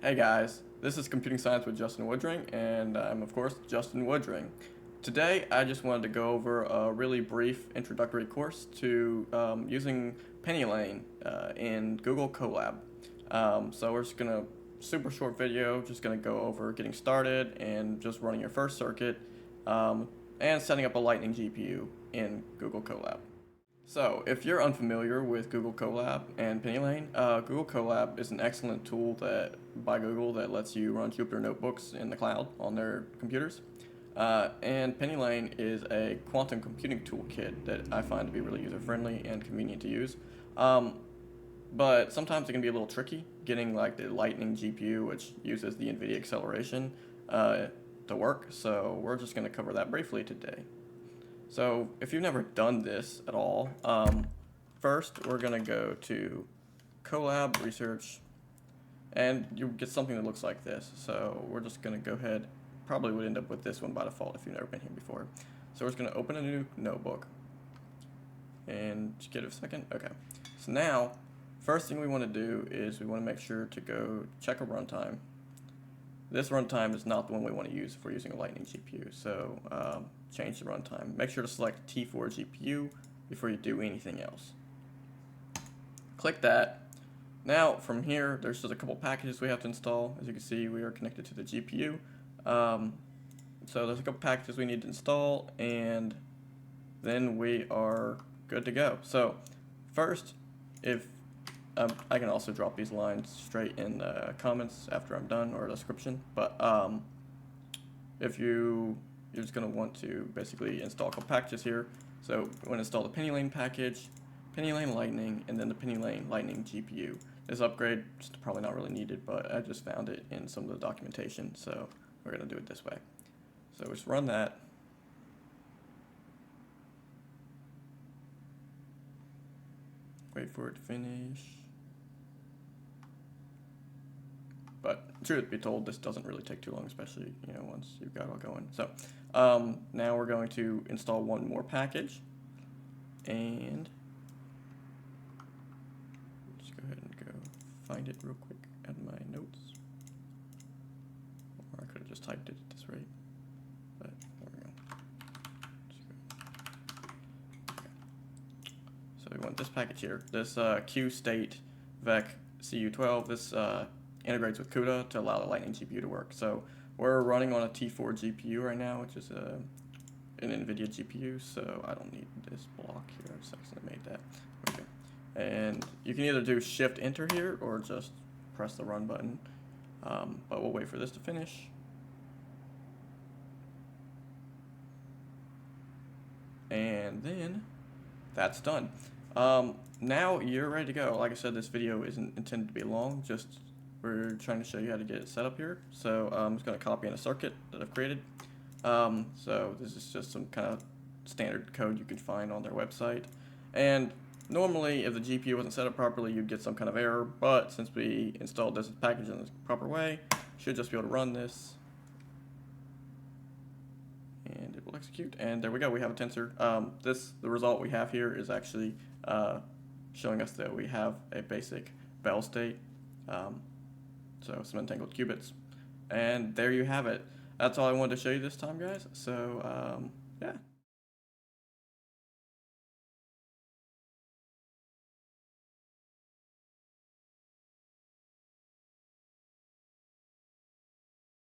Hey guys, this is Computing Science with Justin Woodring, and I'm of course Justin Woodring. Today I just wanted to go over a really brief introductory course to using PennyLane in Google Colab. So we're just gonna, super short video, just gonna go over getting started and just running your first circuit and setting up a Lightning GPU in Google Colab. So, if you're unfamiliar with Google Colab and PennyLane, Google Colab is an excellent tool by Google that lets you run Jupyter notebooks in the cloud on their computers. And PennyLane is a quantum computing toolkit that I find to be really user-friendly and convenient to use. But sometimes it can be a little tricky getting like the Lightning GPU, which uses the NVIDIA acceleration, to work. So we're just going to cover that briefly today. So if you've never done this at all, first we're going to go to Colab Research, and you get something that looks like this. So we're just going to go ahead, probably would end up with this one by default if you've never been here before. So we're just going to open a new notebook, and just give it a second. Okay, so now, first thing we want to do is we want to make sure to go check a runtime. This runtime is not the one we want to use if we're using a Lightning GPU, so change the runtime. Make sure to select T4 GPU before you do anything else. Click that. Now, from here, there's just a couple packages we have to install. As you can see, we are connected to the GPU. So there's a couple packages we need to install, and then we are good to go. So first, if I can also drop these lines straight in the comments after I'm done, or a description, but if you're just going to want to basically install a couple packages here. So we want to install the PennyLane package, PennyLane Lightning, and then the PennyLane-lightning-gpu. This upgrade is probably not really needed, but I just found it in some of the documentation, so we're going to do it this way. So just run that. Wait for it to finish. But truth be told, this doesn't really take too long, especially once you've got it all going. So now we're going to install one more package, and just go ahead and go find it real quick at my notes. Or I could have just typed it at this rate, but there we go. Okay. So we want this package here, this qstate vec cu12. This integrates with CUDA to allow the Lightning GPU to work. So we're running on a T4 GPU right now, which is an NVIDIA GPU, so I don't need this block here. I just accidentally made that. Okay. And you can either do Shift-Enter here or just press the Run button. But we'll wait for this to finish. And then that's done. Now you're ready to go. Like I said, this video isn't intended to be long, just we're trying to show you how to get it set up here. So I'm just going to copy in a circuit that I've created. So this is just some kind of standard code you can find on their website. And normally, if the GPU wasn't set up properly, you'd get some kind of error. But since we installed this package in the proper way, you should just be able to run this. And it will execute. And there we go. We have a tensor. The result we have here is actually showing us that we have a basic Bell state. So some entangled qubits, and there you have it. That's all I wanted to show you this time, guys. So yeah.